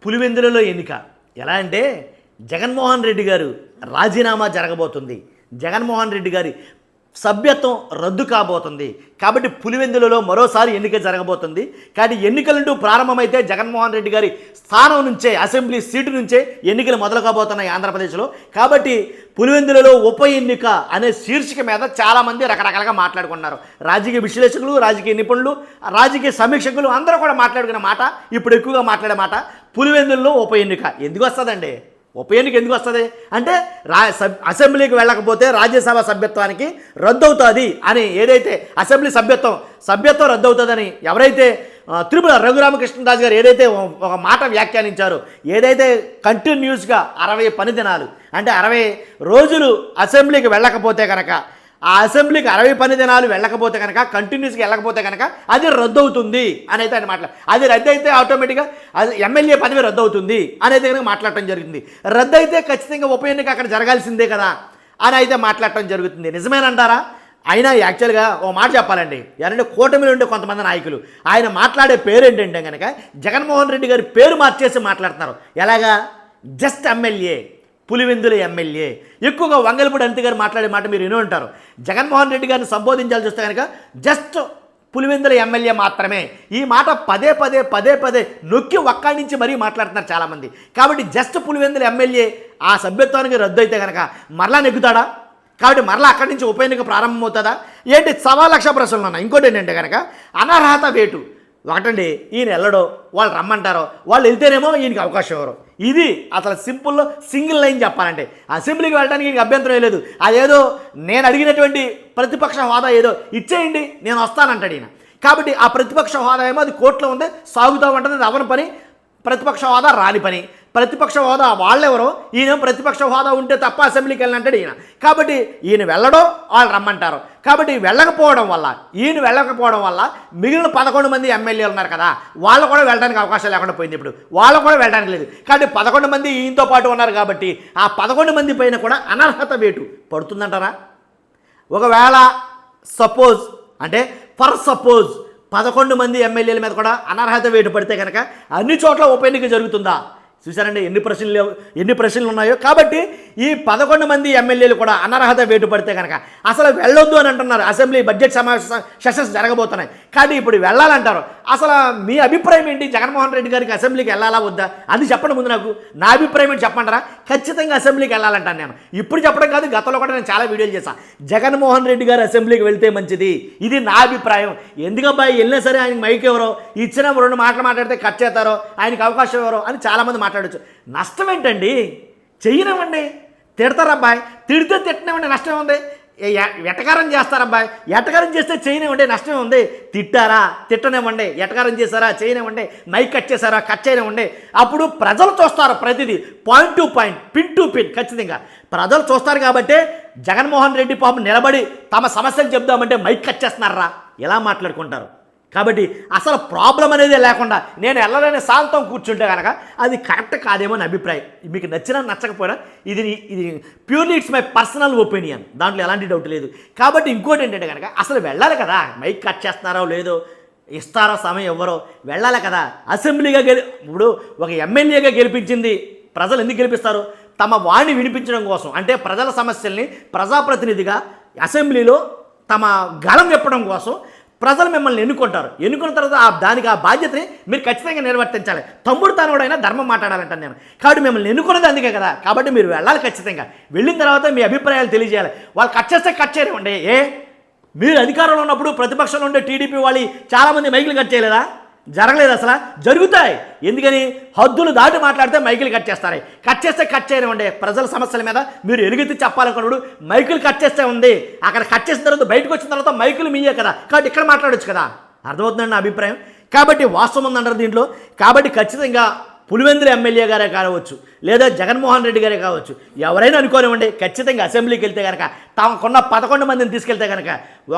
పులివెందులలో ఎన్నిక ఎలా అంటే జగన్మోహన్ రెడ్డి గారు రాజీనామా జరగబోతుంది. జగన్మోహన్ రెడ్డి గారి సభ్యత్వం రద్దు కాబోతుంది. కాబట్టి పులివెందులలో మరోసారి ఎన్నిక జరగబోతుంది. కానీ ఎన్నికలంటూ ప్రారంభమైతే జగన్మోహన్ రెడ్డి గారి స్థానం నుంచే, అసెంబ్లీ సీటు నుంచే ఎన్నికలు మొదలు కాబోతున్నాయి ఆంధ్రప్రదేశ్లో. కాబట్టి పులివెందులలో ఉప ఎన్నిక అనే శీర్షిక మీద చాలామంది రకరకాలుగా మాట్లాడుకున్నారు. రాజకీయ విశ్లేషకులు, రాజకీయ నిపుణులు, రాజకీయ సమీక్షకులు అందరూ కూడా మాట్లాడుకున్న మాట, ఇప్పుడు ఎక్కువగా మాట్లాడే మాట పులివెందులలో ఉప ఎన్నిక ఎందుకు వస్తుందండి? ఉప ఎన్నిక ఎందుకు వస్తుంది అంటే అసెంబ్లీకి వెళ్ళకపోతే రాజ్యసభ సభ్యత్వానికి రద్దు అవుతుంది అని, ఏదైతే అసెంబ్లీ సభ్యత్వం రద్దు అవుతుందని ఎవరైతే తిరుమల రఘురామకృష్ణరాజు గారు ఏదైతే ఒక మాట వ్యాఖ్యానించారో, ఏదైతే కంటిన్యూస్గా 60 పని దినాలు అంటే 60 రోజులు అసెంబ్లీకి వెళ్ళకపోతే కనుక, ఆ అసెంబ్లీకి 60 పని దినాలు వెళ్ళకపోతే కనుక, కంటిన్యూస్గా వెళ్ళకపోతే కనుక అది రద్దు అవుతుంది అని అయితే ఆయన మాట్లాడు. అది రద్దు అయితే ఆటోమేటిక్గా అది ఎమ్మెల్యే పదవి రద్దు అవుతుంది అనేది కనుక మాట్లాడటం జరుగుతుంది. రద్దు అయితే ఖచ్చితంగా ఉప ఎన్నిక అక్కడ జరగాల్సిందే కదా అని అయితే మాట్లాడటం జరుగుతుంది. నిజమేనంటారా? అయినా యాక్చువల్గా ఓ మాట చెప్పాలండి, ఎవరంటే కూటమిలో ఉండే కొంతమంది నాయకులు ఆయన మాట్లాడే పేరు ఏంటంటే కనుక జగన్మోహన్ రెడ్డి గారి పేరు మార్చేసి మాట్లాడుతున్నారు. ఎలాగా? Just MLA, Pulivendula MLA. ఎక్కువగా వంగలపూడి అనిత గారు మాట్లాడే మాట మీరు విని ఉంటారు. జగన్మోహన్ రెడ్డి గారిని సంబోధించాల్సి వస్తే కనుక జస్ట్ పులివెందుల ఎమ్మెల్యే మాత్రమే. ఈ మాట పదే పదే నొక్కి ఒక్కడి నుంచి మరీ మాట్లాడుతున్నారు చాలామంది. కాబట్టి జస్ట్ పులివెందుల ఎమ్మెల్యే ఆ సభ్యత్వానికి రద్దు అయితే కనుక మరలా నెగ్గుతాడా? కాబట్టి మరలా అక్కడి నుంచి ఉప ఎన్నిక ప్రారంభమవుతుందా ఏంటి? 1,00,000 ప్రశ్నలు ఉన్నాయి. ఇంకోటి ఏంటంటే కనుక అనర్హత వేటు. ఒకటండి, ఈయన వెళ్ళడో, వాళ్ళు రమ్మంటారో, వాళ్ళు వెళ్తేనేమో ఈయనకి అవకాశం ఇవ్వరు. ఇది అసలు సింపుల్లో సింగిల్ లైన్ చెప్పాలంటే అసెంబ్లీకి వెళ్ళడానికి ఈయనకి అభ్యంతరం లేదు. అదేదో నేను అడిగినటువంటి ప్రతిపక్ష హోదా ఏదో ఇచ్చేయండి నేను వస్తానంటాడు ఈయన. కాబట్టి ఆ ప్రతిపక్ష హోదా ఏమో అది కోర్టులో ఉంది, సాగుతూ ఉంటుంది, అది అవని పని. ప్రతిపక్ష హోదా రాని పని. ప్రతిపక్ష హోదా వాళ్ళెవరో, ఈయన ప్రతిపక్ష హోదా ఉంటే తప్ప అసెంబ్లీకి వెళ్ళినంటాడు ఈయన. కాబట్టి ఈయన వెళ్ళడో, వాళ్ళు రమ్మంటారు. కాబట్టి ఈయన వెళ్ళకపోవడం వల్ల మిగిలిన 11 మంది ఎమ్మెల్యేలు ఉన్నారు కదా, వాళ్ళు కూడా వెళ్ళడానికి అవకాశం లేకుండా పోయింది. ఇప్పుడు వాళ్ళు కూడా వెళ్ళడానికి లేదు. కాబట్టి 11 మంది ఈయనతో పాటు ఉన్నారు. కాబట్టి ఆ 11 మంది పైన కూడా అనర్హత వేటు పడుతుందంటారా? ఒకవేళ సపోజ్ 11 మంది ఎమ్మెల్యేల మీద కూడా అనర్హత వేటు పడితే కనుక అన్ని చోట్ల ఉప ఎన్నిక జరుగుతుందా? చూసారండి ఎన్ని ప్రశ్నలు ఉన్నాయో. కాబట్టి ఈ 11 మంది ఎమ్మెల్యేలు కూడా అనర్హత వేటు పడితే కనుక అసలు వెళ్ళొద్దు అని అంటున్నారు. అసెంబ్లీ బడ్జెట్ సెషన్స్ జరగబోతున్నాయి. కానీ ఇప్పుడు వెళ్ళాలంటారు. అసలు మీ అభిప్రాయం ఏంటి? జగన్మోహన్ రెడ్డి గారికి అసెంబ్లీకి వెళ్ళాలా వద్దా అది చెప్పండి ముందు. నాకు నా అభిప్రాయం ఏంటి చెప్పంటారా? ఖచ్చితంగా అసెంబ్లీకి వెళ్ళాలంటాను నేను. ఇప్పుడు చెప్పడం కాదు, గతంలో కూడా నేను చాలా వీడియోలు చేశాను. జగన్మోహన్ రెడ్డి గారు అసెంబ్లీకి వెళ్తే మంచిది, ఇది నా అభిప్రాయం. ఎందుకబ్బాయి వెళ్ళినా సరే ఆయనకి మైక్ ఎవరో ఇచ్చిన 2 మాటలు మాట్లాడితే కట్ చేస్తారో, ఆయనకి అవకాశం ఎవరో అని చాలామంది మాట్లాడచ్చు. నష్టం ఏంటండి? చెయ్యనివ్వండి. తిడతారబ్బాయి, తిడితే తిట్టనివ్వండి, నష్టం ఉంది. ఎటకారం చేస్తారబ్బాయి, ఎటకారం చేస్తే చేయనివ్వండి, నష్టం ఉంది. తిట్టారా, తిట్టనివ్వండి. ఎటకారం చేశారా, చేయనివ్వండి. మైక్ కట్ చేశారా, కట్ చేయనివ్వండి. అప్పుడు ప్రజలు చూస్తారు ప్రతిదీ, point to point, pin to pin. ఖచ్చితంగా ప్రజలు చూస్తారు. కాబట్టి జగన్మోహన్ రెడ్డి పాపం నిలబడి తమ సమస్యలు చెప్దామంటే మైక్ కట్ చేస్తున్నారా, ఎలా మాట్లాడుకుంటారు? కాబట్టి అసలు ప్రాబ్లం అనేది లేకుండా నేను వెళ్ళలేని శాంతం కూర్చుంటే కనుక అది కరెక్ట్ కాదేమో అని అభిప్రాయం. మీకు నచ్చినా నచ్చకపోయినా ఇది purely it's my personal opinion, దాంట్లో ఎలాంటి డౌట్ లేదు. కాబట్టి ఇంకోటి ఏంటంటే కనుక అసలు వెళ్ళాలి కదా, మైక్ కట్ చేస్తున్నారో లేదో, ఇస్తారో సమయం ఎవరో, వెళ్ళాలి కదా. అసెంబ్లీగా ఇప్పుడు ఒక ఎమ్మెల్యేగా గెలిపించింది ప్రజలు ఎందుకు గెలిపిస్తారు? తమ వాణి వినిపించడం కోసం. అంటే ప్రజల సమస్యల్ని ప్రజాప్రతినిధిగా అసెంబ్లీలో తమ గళం చెప్పడం కోసం ప్రజలు మిమ్మల్ని ఎన్నుకుంటారు. ఎన్నుకున్న తర్వాత దానికి ఆ బాధ్యతని మీరు ఖచ్చితంగా నిర్వర్తించాలి. తమ్ముడు తనోడైనా ధర్మం మాట్లాడాలంటాను నేను. కాబట్టి మిమ్మల్ని ఎన్నుకున్నది అందుకే కదా. కాబట్టి మీరు వెళ్ళాలి. ఖచ్చితంగా వెళ్ళిన తర్వాత మీ అభిప్రాయాలు తెలియజేయాలి. వాళ్ళు కట్ చేస్తే కట్ చేయనివ్వండి. మీరు అధికారంలో ఉన్నప్పుడు ప్రతిపక్షంలో ఉండే టీడీపీ వాళ్ళు చాలామంది మైకులు కట్ చేయలేదా? జరగలేదు. అసలు జరుగుతాయి. ఎందుకని? హద్దులు దాటి మాట్లాడితే మైకులు కట్ చేస్తారు. కట్ చేస్తే కట్ చేయనివ్వండి. ప్రజల సమస్యల మీద మీరు ఎలుగెత్తి చెప్పాలనుకున్నాడు మైకులు కట్ చేస్తే ఉంది. అక్కడ కట్ చేసిన తర్వాత బయటకు వచ్చిన తర్వాత మైకులు మీయే కదా, కాబట్టి ఇక్కడ మాట్లాడొచ్చు కదా. అర్థమవుతుందండి నా అభిప్రాయం. కాబట్టి వాస్తవం ఉందంటారు దీంట్లో. కాబట్టి ఖచ్చితంగా పులివెందుల ఎమ్మెల్యే గారే కావచ్చు, లేదా జగన్మోహన్ రెడ్డి గారే కావచ్చు, ఎవరైనా అనుకోనివ్వండి, ఖచ్చితంగా అసెంబ్లీకి వెళ్తే కనుక తమకున్న 11 మందిని తీసుకెళ్తే కనుక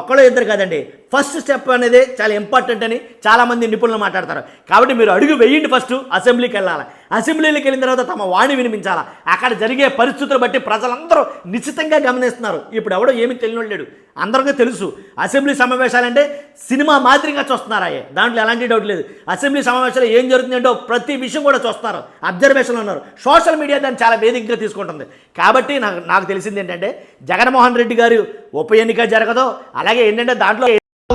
ఒకళ్ళు ఇద్దరు కాదండి, ఫస్ట్ స్టెప్ అనేది చాలా ఇంపార్టెంట్ అని చాలామంది నిపుణులు మాట్లాడతారు. కాబట్టి మీరు అడుగు వేయండి, ఫస్ట్ అసెంబ్లీకి వెళ్ళాలి. అసెంబ్లీకి వెళ్ళిన తర్వాత తమ వాణి వినిపించాలా. అక్కడ జరిగే పరిస్థితులు బట్టి ప్రజలందరూ నిశ్చితంగా గమనిస్తున్నారు. ఇప్పుడు ఎవడో ఏమి తెలియలేడు. అందరికీ తెలుసు అసెంబ్లీ సమావేశాలంటే సినిమా మాదిరిగా చూస్తున్నారా దాంట్లో ఎలాంటి డౌట్ లేదు. అసెంబ్లీ సమావేశాలు ఏం జరుగుతుందంటో ప్రతి విషయం కూడా చూస్తున్నారు, అబ్జర్వేషన్లు ఉన్నారు. సోషల్ మీడియా దాన్ని చాలా వేదికగా తీసుకుంటుంది. కాబట్టి నాకు తెలిసింది ఏంటంటే జగన్మోహన్ రెడ్డి గారు ఉప ఎన్నిక జరగదో, అలాగే ఏంటంటే దాంట్లో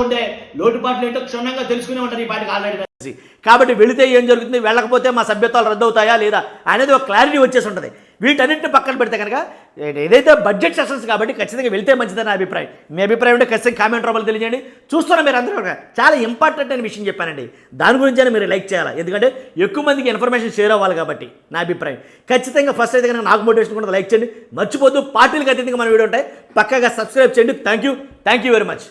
ఉండే లోటుపాట్లు ఏంటో క్షుణ్ణంగా తెలుసుకునే ఉంటారు ఈ పాటికి ఆల్రెడీ. కాబట్టి వెళితే ఏం జరుగుతుంది, వెళ్ళకపోతే మా సభ్యత్వాలు రద్దు అవుతాయా లేదా అనేది ఒక క్లారిటీ వచ్చేసి ఉంటుంది. వీటన్నింటిని పక్కన పెడితే కనుక ఏదైతే బడ్జెట్ సెషన్స్ కాబట్టి ఖచ్చితంగా వెళ్తే మంచిదని నా అభిప్రాయం. మీ అభిప్రాయం ఉంటే ఖచ్చితంగా కామెంట్ రూపంలో తెలియజేయండి. చూస్తున్నా మీరు అందరూ చాలా ఇంపార్టెంట్ అనే విషయం చెప్పానండి, దాని గురించి మీరు లైక్ చేయాలి. ఎందుకంటే ఎక్కువ మందికి ఇన్ఫర్మేషన్ షేర్ అవ్వాలి కాబట్టి నా అభిప్రాయం. ఖచ్చితంగా ఫస్ట్ అయితే కనుక నాకు మోటివేషన్ కూడా లైక్ చేయండి. మర్చిపోద్దు, పార్టీలకు అతీతంగా మన వీడియో ఉంటాయి, పక్కగా సబ్స్క్రైబ్ చేయండి. Thank you very much.